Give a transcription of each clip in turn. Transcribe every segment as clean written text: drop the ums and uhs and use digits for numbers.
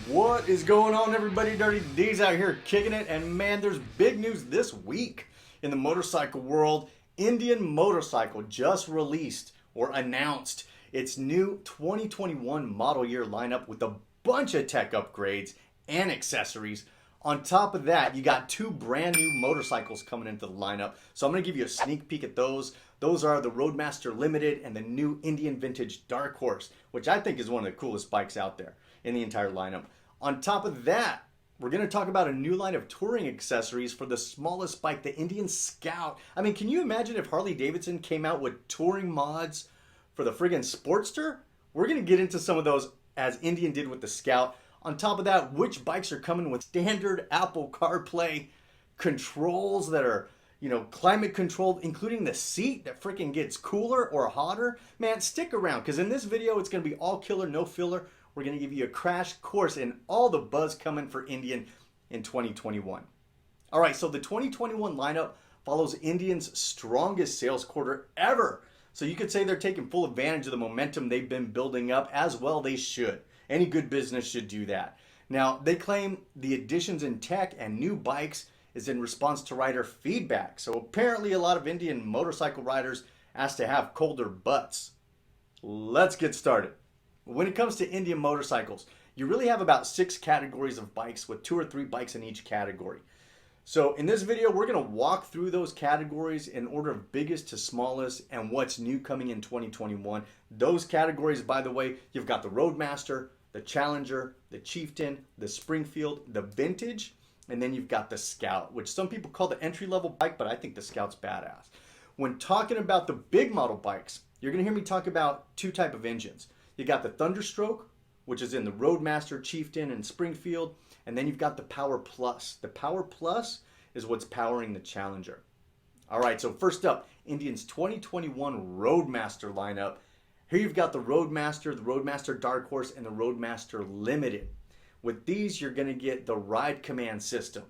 What is going on, everybody? Dirty D's out here kicking it, and man, there's big news this week in the motorcycle world. Indian Motorcycle just released or announced its new 2021 model year lineup with a bunch of tech upgrades and accessories. On top of that, you got two brand new motorcycles coming into the lineup. So I'm going to give you a sneak peek at those. Those are the ROADMASTER Limited and the new Indian Vintage Dark Horse, which I think is one of the coolest bikes out there in the entire lineup. On top of that, we're going to talk about a new line of touring accessories for the smallest bike, the Indian Scout. I mean, can you imagine if Harley Davidson came out with touring mods for the friggin' Sportster? We're going to get into some of those as Indian did with the Scout. On top of that, which bikes are coming with standard Apple CarPlay controls that are, climate controlled, including the seat that freaking gets cooler or hotter? Man, stick around, because in this video, it's going to be all killer, no filler. We're going to give you a crash course in all the buzz coming for Indian in 2021. All right, so the 2021 lineup follows Indian's strongest sales quarter ever. So you could say they're taking full advantage of the momentum they've been building up, as well they should. Any good business should do that. Now, they claim the additions in tech and new bikes is in response to rider feedback. So apparently a lot of Indian motorcycle riders asked to have colder butts. Let's get started. When it comes to Indian motorcycles, you really have about 6 categories of bikes with 2 or 3 bikes in each category. So in this video, we're going to walk through those categories in order of biggest to smallest and what's new coming in 2021. Those categories, by the way, you've got the ROADMASTER, the Challenger, the Chieftain, the Springfield, the Vintage, and then you've got the Scout, which some people call the entry-level bike, but I think the Scout's badass. When talking about the big model bikes, you're going to hear me talk about 2 types of engines. You got the Thunderstroke, which is in the ROADMASTER, Chieftain, and Springfield, and then you've got the POWERPLUS. The POWERPLUS is what's powering the Challenger. All right, so first up, Indian's 2021 ROADMASTER lineup. Here you've got the ROADMASTER Dark Horse, and the ROADMASTER Limited. With these, you're going to get the Ride Command System,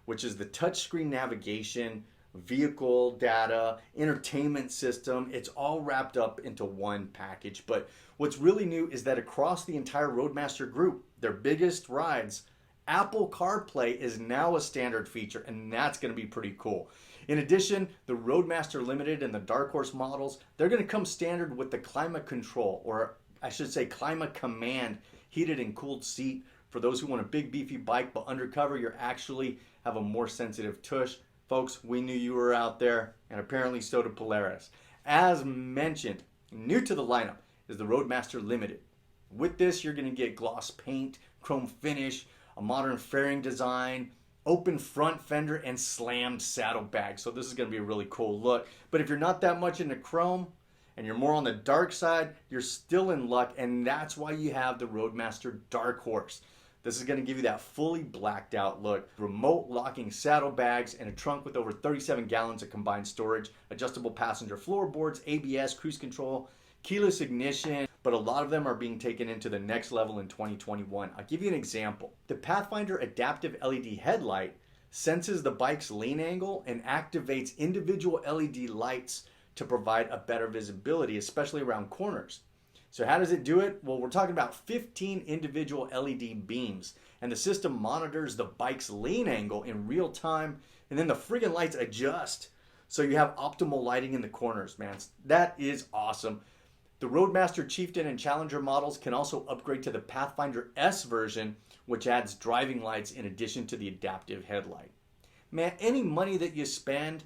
which is the touchscreen navigation, vehicle data, entertainment system. It's all wrapped up into one package. But what's really new is that across the entire ROADMASTER group, their biggest rides, Apple CarPlay is now a standard feature, and that's going to be pretty cool. In addition, the ROADMASTER Limited and the Dark Horse models, they're going to come standard with the climate control, or I should say climate command, heated and cooled seat. For those who want a big beefy bike, but undercover, you actually have a more sensitive tush. Folks, we knew you were out there, and apparently so did Polaris. As mentioned, new to the lineup is the ROADMASTER Limited. With this, you're going to get gloss paint, chrome finish, a modern fairing design, open front fender, and slammed saddlebag. So this is going to be a really cool look. But if you're not that much into chrome, and you're more on the dark side, you're still in luck, and that's why you have the ROADMASTER Dark Horse. This is going to give you that fully blacked out look. Remote locking saddlebags and a trunk with over 37 gallons of combined storage, adjustable passenger floorboards, ABS, cruise control, keyless ignition, but a lot of them are being taken into the next level in 2021. I'll give you an example. The Pathfinder adaptive LED headlight senses the bike's lean angle and activates individual LED lights to provide a better visibility, especially around corners. So how does it do it? Well, we're talking about 15 individual LED beams, and the system monitors the bike's lean angle in real time, and then the friggin' lights adjust. So you have optimal lighting in the corners, man. That is awesome. The ROADMASTER Chieftain and Challenger models can also upgrade to the Pathfinder S version, which adds driving lights in addition to the adaptive headlight. Man, any money that you spend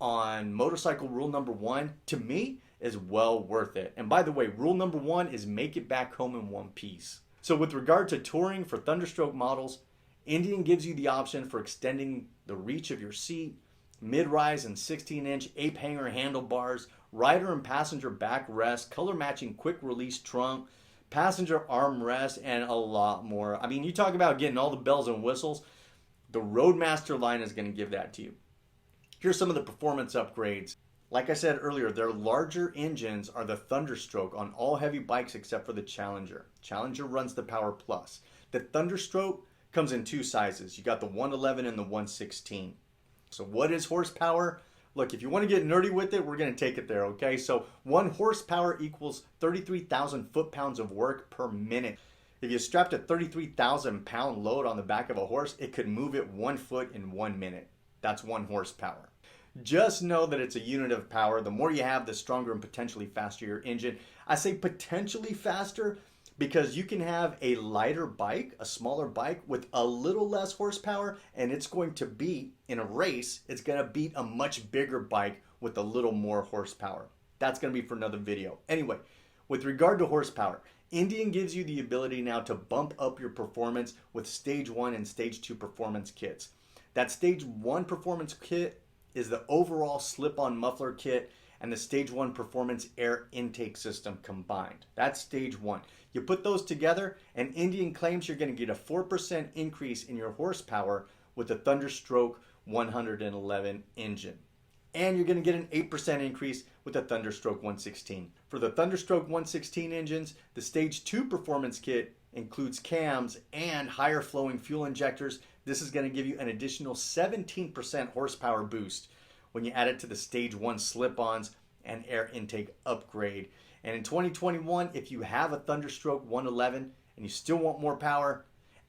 on motorcycle rule number 1, to me, is well worth it. And by the way, rule number 1 is make it back home in one piece. So with regard to touring for Thunderstroke models, Indian gives you the option for extending the reach of your seat, mid-rise and 16-inch ape-hanger handlebars, rider and passenger backrest, color-matching quick-release trunk, passenger armrest, and a lot more. I mean, you talk about getting all the bells and whistles, the ROADMASTER line is going to give that to you. Here's some of the performance upgrades. Like I said earlier, their larger engines are the Thunderstroke on all heavy bikes except for the Challenger. Challenger runs the POWERPLUS. The Thunderstroke comes in 2 sizes. You got the 111 and the 116. So what is horsepower? Look, if you want to get nerdy with it, we're going to take it there, okay? So 1 horsepower equals 33,000 foot-pounds of work per minute. If you strapped a 33,000-pound load on the back of a horse, it could move it 1 foot in 1 minute. That's 1 horsepower. Just know that it's a unit of power. The more you have, the stronger and potentially faster your engine. I say potentially faster because you can have a lighter bike, a smaller bike with a little less horsepower, and it's going to beat, in a race, it's going to beat a much bigger bike with a little more horsepower. That's going to be for another video. Anyway, with regard to horsepower, Indian gives you the ability now to bump up your performance with Stage 1 and Stage 2 performance kits. That Stage 1 performance kit is the overall slip-on muffler kit and the Stage 1 performance air intake system combined. That's Stage 1. You put those together and Indian claims you're going to get a 4% increase in your horsepower with the Thunderstroke 111 engine. And you're going to get an 8% increase with the Thunderstroke 116. For the Thunderstroke 116 engines, the Stage 2 performance kit includes cams and higher flowing fuel injectors. This is going to give you an additional 17% horsepower boost when you add it to the Stage 1 slip-ons and air intake upgrade. And in 2021, if you have a Thunderstroke 111 and you still want more power,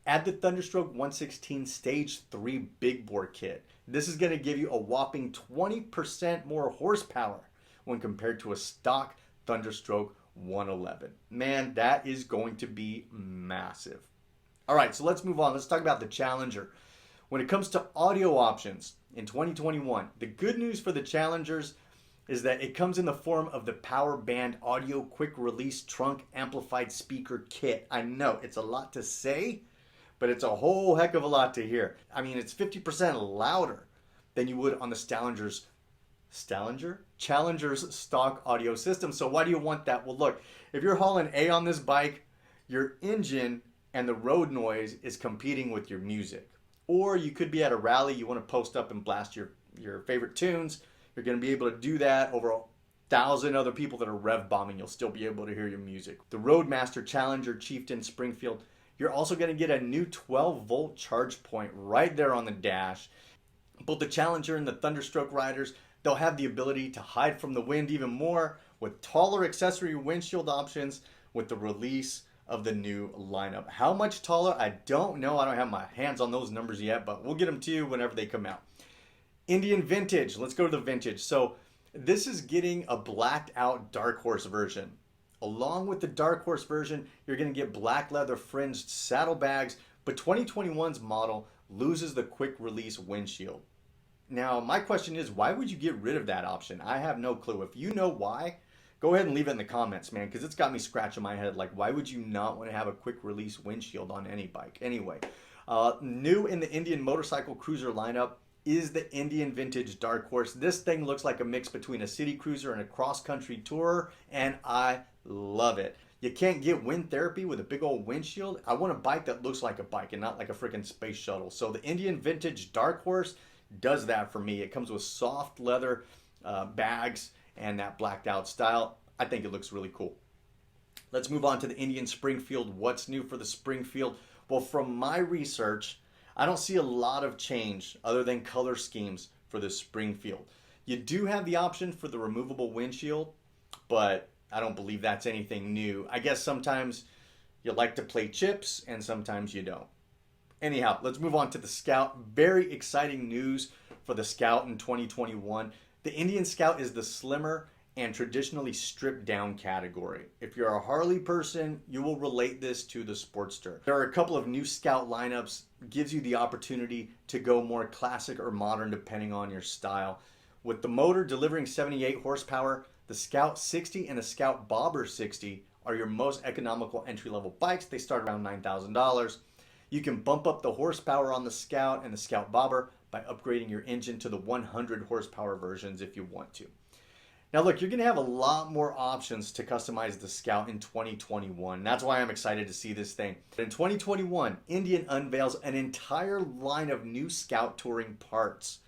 add the Thunderstroke 116 Stage 3 big bore kit. This is going to give you a whopping 20% more horsepower when compared to a stock Thunderstroke 111. Man, that is going to be massive. All right, so let's move on. Let's talk about the Challenger. When it comes to audio options in 2021, the good news for the Challengers is that it comes in the form of the Power Band Audio Quick Release Trunk Amplified Speaker Kit. I know it's a lot to say, but it's a whole heck of a lot to hear. I mean, it's 50% louder than you would on the Challenger's stock audio system. So why do you want that? Well, look, if you're hauling A on this bike, your engine and the road noise is competing with your music. Or you could be at a rally, you want to post up and blast your favorite tunes. You're going to be able to do that over 1,000 other people that are rev bombing. You'll still be able to hear your music. The ROADMASTER Challenger Chieftain Springfield. You're also going to get a new 12-volt charge point right there on the dash. Both the Challenger and the Thunderstroke riders, they'll have the ability to hide from the wind even more with taller accessory windshield options with the release of the new lineup. How much taller? I don't know. I don't have my hands on those numbers yet, but we'll get them to you whenever they come out. Indian Vintage. Let's go to the Vintage. So this is getting a blacked out Dark Horse version. Along with the Dark Horse version, you're going to get black leather fringed saddlebags, but 2021's model loses the quick release windshield. Now, my question is, why would you get rid of that option? I have no clue. If you know why, go ahead and leave it in the comments, man, because it's got me scratching my head. Like, why would you not want to have a quick release windshield on any bike? Anyway, new in the Indian motorcycle cruiser lineup is the Indian Vintage Dark Horse. This thing looks like a mix between a city cruiser and a cross-country tourer, and I love it. You can't get wind therapy with a big old windshield. I want a bike that looks like a bike and not like a freaking space shuttle. So the Indian Vintage Dark Horse does that for me. It comes with soft leather bags and that blacked out style. I think it looks really cool. Let's move on to the Indian Springfield. What's new for the Springfield? Well, from my research, I don't see a lot of change other than color schemes for the Springfield. You do have the option for the removable windshield, but I don't believe that's anything new. I guess sometimes you like to play chips and sometimes you don't. Anyhow, let's move on to the Scout. Very exciting news for the Scout in 2021. The Indian Scout is the slimmer and traditionally stripped down category. If you're a Harley person, you will relate this to the Sportster. There are a couple of new Scout lineups, gives you the opportunity to go more classic or modern depending on your style. With the motor delivering 78 horsepower, the Scout 60 and the Scout Bobber 60 are your most economical entry-level bikes. They start around $9,000. You can bump up the horsepower on the Scout and the Scout Bobber by upgrading your engine to the 100 horsepower versions if you want to. Now look, you're going to have a lot more options to customize the Scout in 2021. That's why I'm excited to see this thing. In 2021, Indian unveils an entire line of new Scout touring parts.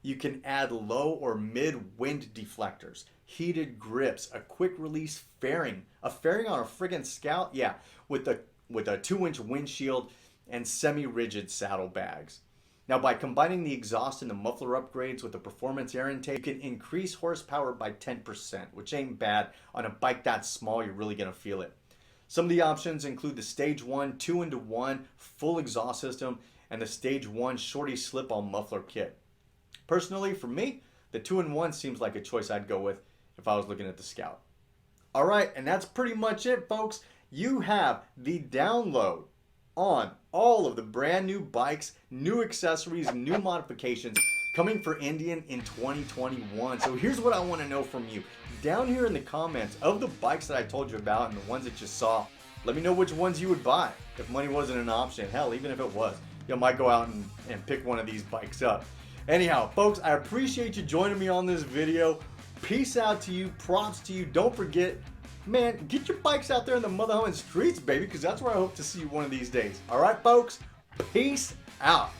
You can add low or mid wind deflectors, heated grips, a quick release fairing. A fairing on a friggin' Scout? Yeah, with a 2-inch windshield and semi-rigid saddlebags. Now, by combining the exhaust and the muffler upgrades with the performance air intake, you can increase horsepower by 10%, which ain't bad. On a bike that small, you're really going to feel it. Some of the options include the Stage 1 2-into-1 full exhaust system and the Stage 1 shorty slip-on muffler kit. Personally, for me, the 2-in-1 seems like a choice I'd go with if I was looking at the Scout. Alright, and that's pretty much it, folks. You have the download on all of the brand new bikes, new accessories, new modifications coming for Indian in 2021. So here's what I want to know from you. Down here in the comments, of the bikes that I told you about and the ones that you saw, let me know which ones you would buy if money wasn't an option. Hell, even if it was, you might go out and pick one of these bikes up. Anyhow, folks, I appreciate you joining me on this video. Peace out to you. Props to you. Don't forget, man, get your bikes out there in the mother-humming streets, baby, because that's where I hope to see you one of these days. All right, folks? Peace out.